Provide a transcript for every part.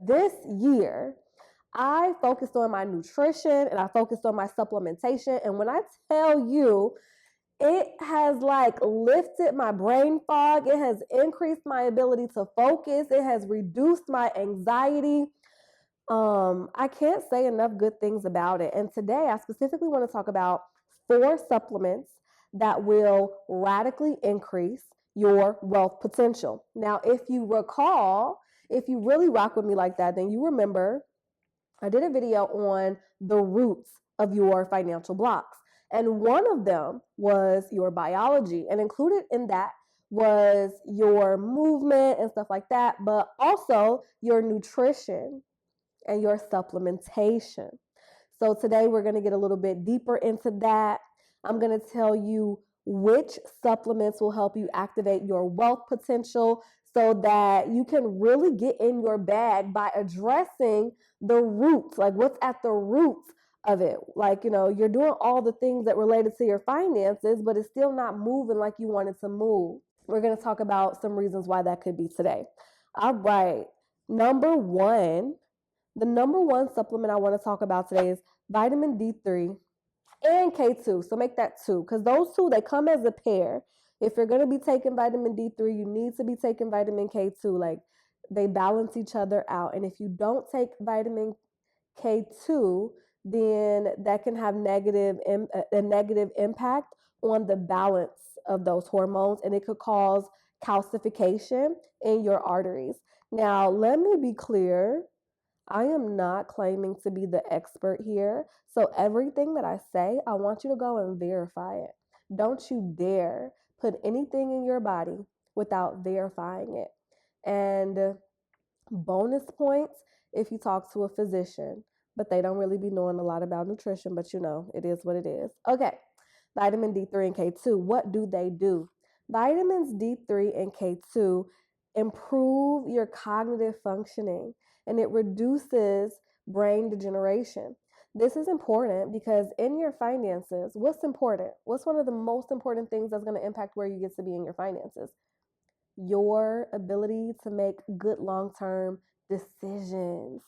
this year, I focused on my nutrition and I focused on my supplementation. And when I tell you, it has like lifted my brain fog. It has increased my ability to focus. It has reduced my anxiety. I can't say enough good things about it. And today I specifically want to talk about 4 supplements that will radically increase your wealth potential. Now, if you recall, if you really rock with me like that, then you remember I did a video on the roots of your financial blocks. And one of them was your biology. And included in that was your movement and stuff like that, but also your nutrition and your supplementation. So today we're going to get a little bit deeper into that. I'm going to tell you which supplements will help you activate your wealth potential so that you can really get in your bag by addressing the roots, like what's at the roots of it. Like, you're doing all the things that related to your finances, but it's still not moving like you want it to move. We're going to talk about some reasons why that could be today. All right. The number one supplement I want to talk about today is vitamin D3 and K2. So make that 2, because those 2, they come as a pair. If you're going to be taking vitamin D3, you need to be taking vitamin K2. Like, they balance each other out. And if you don't take vitamin K2, then that can have a negative impact on the balance of those hormones, and it could cause calcification in your arteries. Now, let me be clear. I am not claiming to be the expert here. So everything that I say, I want you to go and verify it. Don't you dare put anything in your body without verifying it. And bonus points if you talk to a physician, but they don't really be knowing a lot about nutrition, but it is what it is. Okay, vitamin D3 and K2, what do they do? Vitamins D3 and K2 improve your cognitive functioning, and it reduces brain degeneration. This is important because in your finances, what's important? What's one of the most important things that's going to impact where you get to be in your finances? Your ability to make good long-term decisions.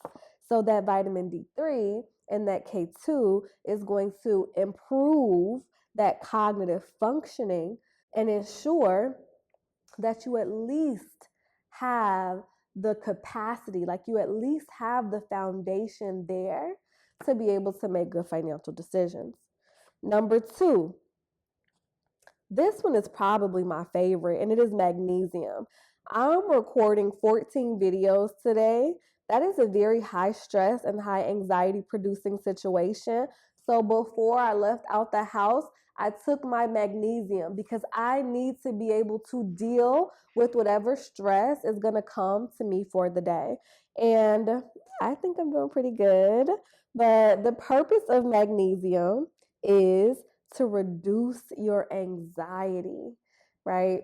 So that vitamin D3 and that K2 is going to improve that cognitive functioning and ensure that you at least have the capacity, like you at least have the foundation there to be able to make good financial decisions. Number 2, this one is probably my favorite, and it is magnesium. I'm recording 14 videos today. That is a very high stress and high anxiety producing situation. So before I left out the house, I took my magnesium because I need to be able to deal with whatever stress is going to come to me for the day. And I think I'm doing pretty good. But the purpose of magnesium is to reduce your anxiety, right?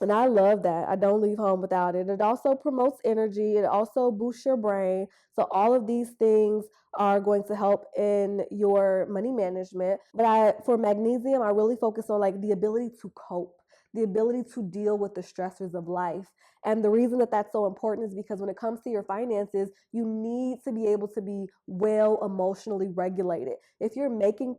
And I love that. I don't leave home without it. It also promotes energy. It also boosts your brain. So all of these things are going to help in your money management. But for magnesium, I really focus on like the ability to cope, the ability to deal with the stressors of life. And the reason that that's so important is because when it comes to your finances, you need to be able to be well emotionally regulated. If you're making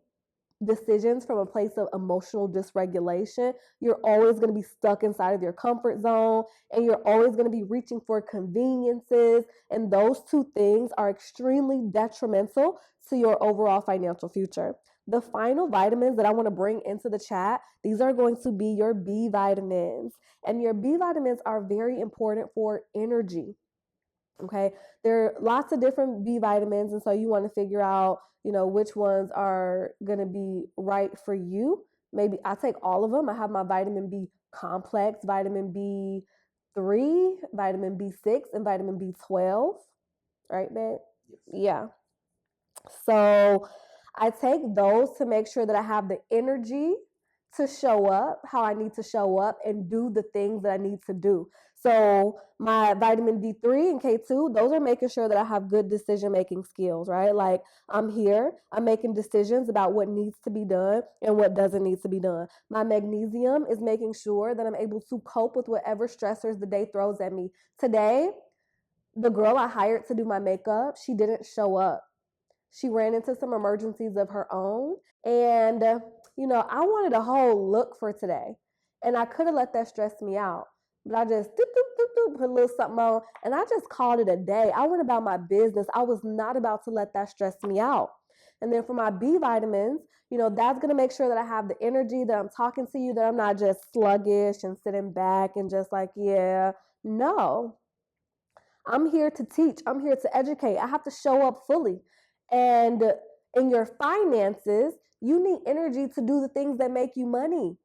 decisions from a place of emotional dysregulation, you're always going to be stuck inside of your comfort zone, and you're always going to be reaching for conveniences. And those 2 things are extremely detrimental to your overall financial future. The final vitamins that I want to bring into the chat, these are going to be your B vitamins. And your B vitamins are very important for energy. Okay, there are lots of different B vitamins, and so you want to figure out, which ones are going to be right for you. Maybe I take all of them. I have my vitamin B complex, vitamin B3, vitamin B6, and vitamin B12. Right, babe? Yes. Yeah. So I take those to make sure that I have the energy to show up how I need to show up and do the things that I need to do. So my vitamin D3 and K2, those are making sure that I have good decision-making skills, right? Like I'm making decisions about what needs to be done and what doesn't need to be done. My magnesium is making sure that I'm able to cope with whatever stressors the day throws at me. Today, The girl I hired to do my makeup, she didn't show up. She ran into some emergencies of her own. And, I wanted a whole look for today. And I could have let that stress me out. But I just put a little something on, and I just called it a day. I went about my business. I was not about to let that stress me out. And then for my B vitamins, that's going to make sure that I have the energy, that I'm talking to you, that I'm not just sluggish and sitting back and just like, yeah, no. I'm here to teach. I'm here to educate. I have to show up fully. And in your finances, you need energy to do the things that make you money.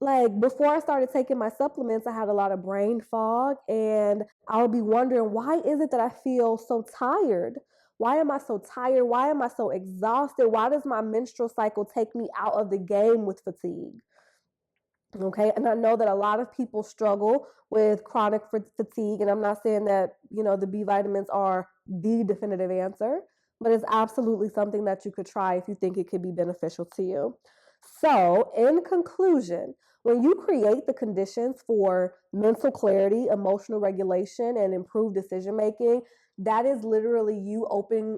Like before I started taking my supplements, I had a lot of brain fog, and I would be wondering, why is it that I feel so tired? Why am I so tired? Why am I so exhausted? Why does my menstrual cycle take me out of the game with fatigue? Okay. And I know that a lot of people struggle with chronic fatigue. And I'm not saying that, the B vitamins are the definitive answer, but it's absolutely something that you could try if you think it could be beneficial to you. So, in conclusion, when you create the conditions for mental clarity, emotional regulation, and improved decision making, that is literally you opening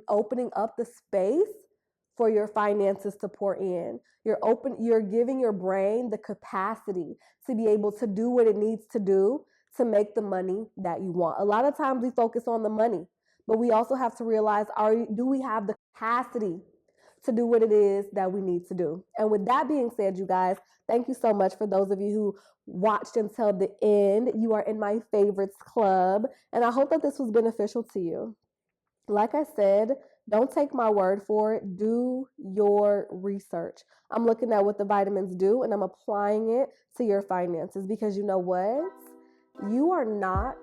up the space for your finances to pour in. You're giving your brain the capacity to be able to do what it needs to do to make the money that you want. A lot of times we focus on the money, but we also have to realize, do we have the capacity to do what it is that we need to do? And with that being said, you guys, thank you so much for those of you who watched until the end. You are in my favorites club, and I hope that this was beneficial to you. Like I said, don't take my word for it. Do your research. I'm looking at what the vitamins do, and I'm applying it to your finances, because you know what? You are not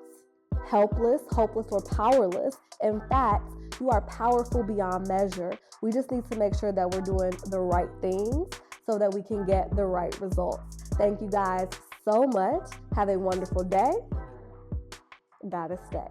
helpless, hopeless, or powerless. In fact, you are powerful beyond measure. We just need to make sure that we're doing the right things so that we can get the right results. Thank you guys so much. Have a wonderful day. Gotta stay.